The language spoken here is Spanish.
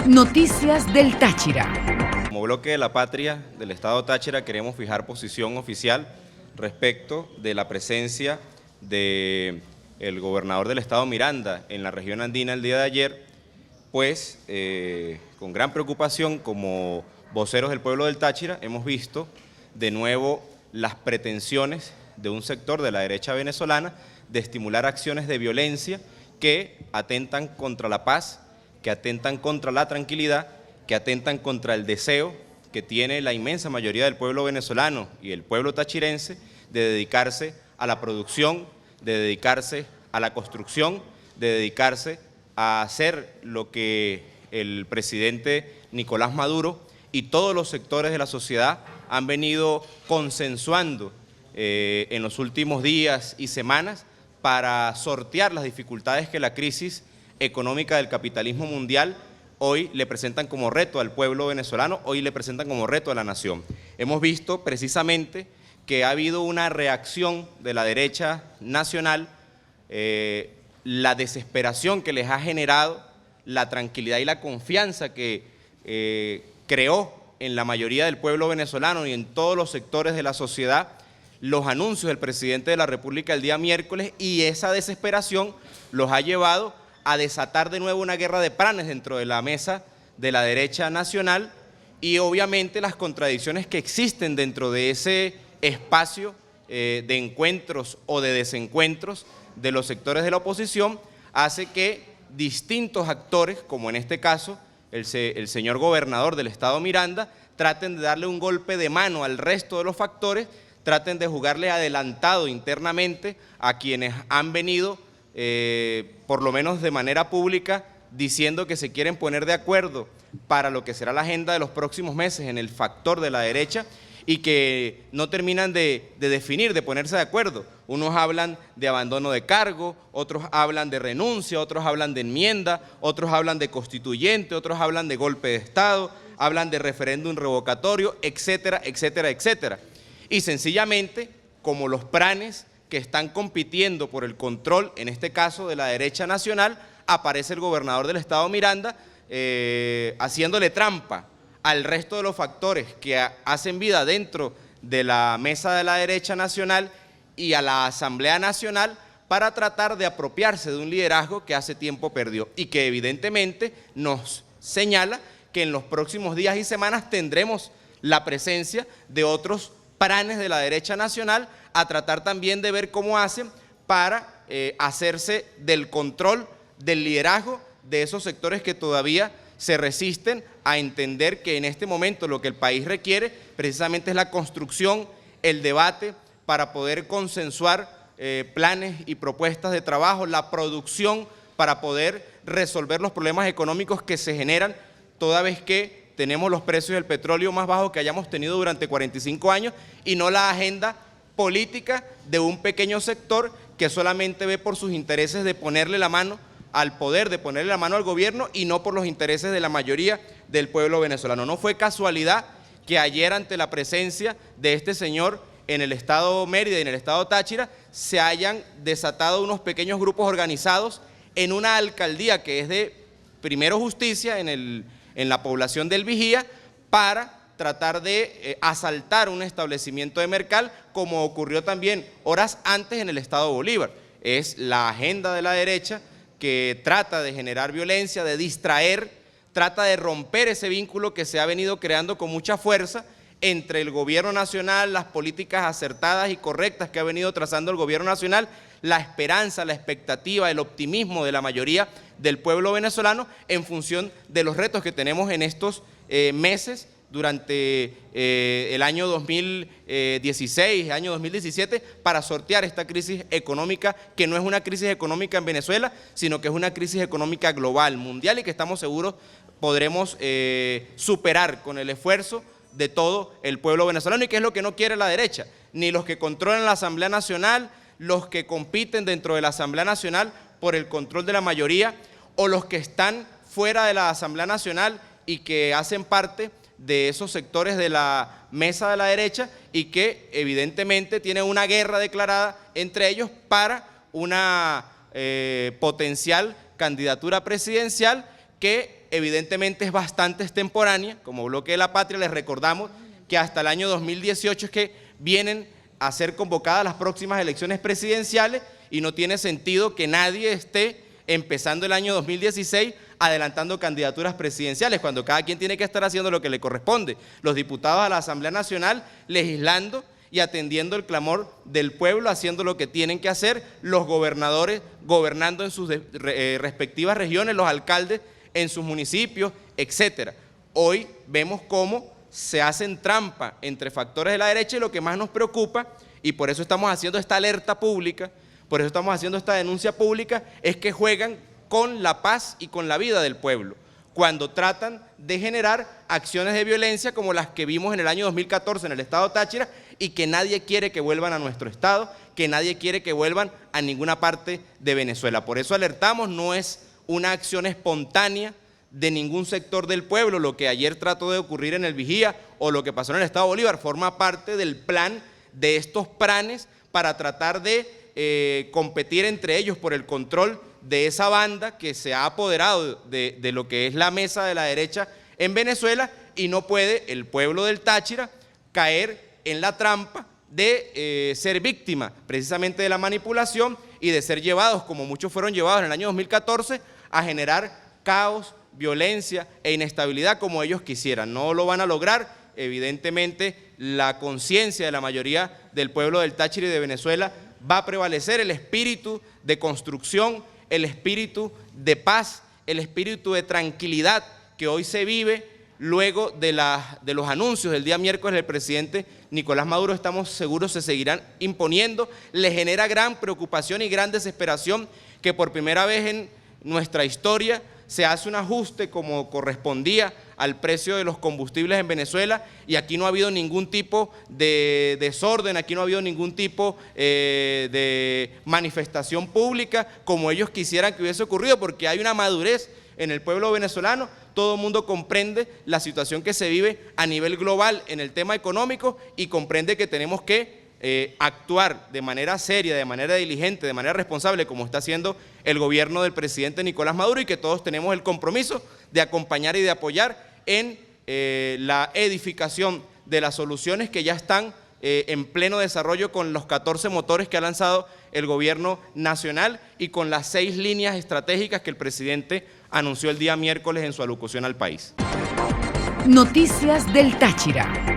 Noticias del Táchira. Como bloque de la patria del Estado Táchira queremos fijar posición oficial respecto de la presencia del gobernador del Estado Miranda en la región andina el día de ayer, pues con gran preocupación como voceros del pueblo del Táchira hemos visto de nuevo las pretensiones de un sector de la derecha venezolana de estimular acciones de violencia que atentan contra la paz, que atentan contra la tranquilidad, que atentan contra el deseo que tiene la inmensa mayoría del pueblo venezolano y el pueblo tachirense de dedicarse a la producción, de dedicarse a la construcción, de dedicarse a hacer lo que el presidente Nicolás Maduro y todos los sectores de la sociedad han venido consensuando en los últimos días y semanas para sortear las dificultades que la crisis económica del capitalismo mundial hoy le presentan como reto al pueblo venezolano, hoy le presentan como reto a la nación. Hemos visto precisamente que ha habido una reacción de la derecha nacional, la desesperación que les ha generado, la tranquilidad y la confianza que creó en la mayoría del pueblo venezolano y en todos los sectores de la sociedad los anuncios del presidente de la República el día miércoles, y esa desesperación los ha llevado a desatar de nuevo una guerra de planes dentro de la mesa de la derecha nacional y obviamente las contradicciones que existen dentro de ese espacio de encuentros o de desencuentros de los sectores de la oposición hace que distintos actores, como en este caso el señor gobernador del estado Miranda, traten de darle un golpe de mano al resto de los factores, traten de jugarle adelantado internamente a quienes han venido por lo menos de manera pública, diciendo que se quieren poner de acuerdo para lo que será la agenda de los próximos meses en el factor de la derecha y que no terminan de definir, de ponerse de acuerdo. Unos hablan de abandono de cargo, otros hablan de renuncia, otros hablan de enmienda, otros hablan de constituyente, otros hablan de golpe de Estado, hablan de referéndum revocatorio, etcétera, etcétera, etcétera. Y sencillamente, como los pranes que están compitiendo por el control, en este caso de la derecha nacional, aparece el gobernador del estado Miranda haciéndole trampa al resto de los factores que hacen vida dentro de la mesa de la derecha nacional y a la Asamblea Nacional para tratar de apropiarse de un liderazgo que hace tiempo perdió y que evidentemente nos señala que en los próximos días y semanas tendremos la presencia de otros pranes de la derecha nacional a tratar también de ver cómo hacen para hacerse del control, del liderazgo de esos sectores que todavía se resisten a entender que en este momento lo que el país requiere precisamente es la construcción, el debate para poder consensuar planes y propuestas de trabajo, la producción para poder resolver los problemas económicos que se generan toda vez que tenemos los precios del petróleo más bajos que hayamos tenido durante 45 años y no la agenda política de un pequeño sector que solamente ve por sus intereses de ponerle la mano al poder, de ponerle la mano al gobierno y no por los intereses de la mayoría del pueblo venezolano. No fue casualidad que ayer ante la presencia de este señor en el estado Mérida y en el estado Táchira se hayan desatado unos pequeños grupos organizados en una alcaldía que es de Primero Justicia en la población del Vigía para tratar de asaltar un establecimiento de Mercal, como ocurrió también horas antes en el estado Bolívar. Es la agenda de la derecha que trata de generar violencia, de distraer, trata de romper ese vínculo que se ha venido creando con mucha fuerza entre el gobierno nacional, las políticas acertadas y correctas que ha venido trazando el gobierno nacional, la esperanza, la expectativa, el optimismo de la mayoría del pueblo venezolano en función de los retos que tenemos en estos meses durante el año 2016, año 2017, para sortear esta crisis económica, que no es una crisis económica en Venezuela, sino que es una crisis económica global, mundial, y que estamos seguros podremos superar con el esfuerzo de todo el pueblo venezolano, y que es lo que no quiere la derecha, ni los que controlan la Asamblea Nacional, los que compiten dentro de la Asamblea Nacional por el control de la mayoría, o los que están fuera de la Asamblea Nacional y que hacen parte de esos sectores de la mesa de la derecha y que evidentemente tienen una guerra declarada entre ellos para una potencial candidatura presidencial que evidentemente es bastante extemporánea. Como Bloque de la Patria les recordamos que hasta el año 2018 es que vienen a ser convocadas las próximas elecciones presidenciales y no tiene sentido que nadie esté empezando el año 2016 adelantando candidaturas presidenciales, cuando cada quien tiene que estar haciendo lo que le corresponde. Los diputados a la Asamblea Nacional legislando y atendiendo el clamor del pueblo, haciendo lo que tienen que hacer, los gobernadores gobernando en sus respectivas regiones, los alcaldes en sus municipios, etcétera. Hoy vemos cómo se hacen trampa entre factores de la derecha y lo que más nos preocupa, y por eso estamos haciendo esta alerta pública, por eso estamos haciendo esta denuncia pública, es que juegan con la paz y con la vida del pueblo, cuando tratan de generar acciones de violencia como las que vimos en el año 2014 en el estado Táchira y que nadie quiere que vuelvan a nuestro estado, que nadie quiere que vuelvan a ninguna parte de Venezuela. Por eso alertamos, no es una acción espontánea de ningún sector del pueblo, lo que ayer trató de ocurrir en el Vigía o lo que pasó en el estado Bolívar, forma parte del plan de estos pranes para tratar de competir entre ellos por el control de esa banda que se ha apoderado de lo que es la mesa de la derecha en Venezuela, y no puede el pueblo del Táchira caer en la trampa de ser víctima precisamente de la manipulación y de ser llevados, como muchos fueron llevados en el año 2014, a generar caos, violencia e inestabilidad como ellos quisieran. No lo van a lograr. Evidentemente la conciencia de la mayoría del pueblo del Táchira y de Venezuela va a prevalecer, el espíritu de construcción, el espíritu de paz, el espíritu de tranquilidad que hoy se vive luego de los anuncios del día miércoles del presidente Nicolás Maduro. Estamos seguros se seguirán imponiendo. Le genera gran preocupación y gran desesperación que por primera vez en nuestra historia se hace un ajuste como correspondía al precio de los combustibles en Venezuela, y aquí no ha habido ningún tipo de desorden, aquí no ha habido ningún tipo de manifestación pública como ellos quisieran que hubiese ocurrido, porque hay una madurez en el pueblo venezolano. Todo el mundo comprende la situación que se vive a nivel global en el tema económico y comprende que tenemos que actuar de manera seria, de manera diligente, de manera responsable, como está haciendo el gobierno del presidente Nicolás Maduro, y que todos tenemos el compromiso de acompañar y de apoyar en la edificación de las soluciones que ya están en pleno desarrollo con los 14 motores que ha lanzado el gobierno nacional y con las 6 líneas estratégicas que el presidente anunció el día miércoles en su alocución al país. Noticias del Táchira.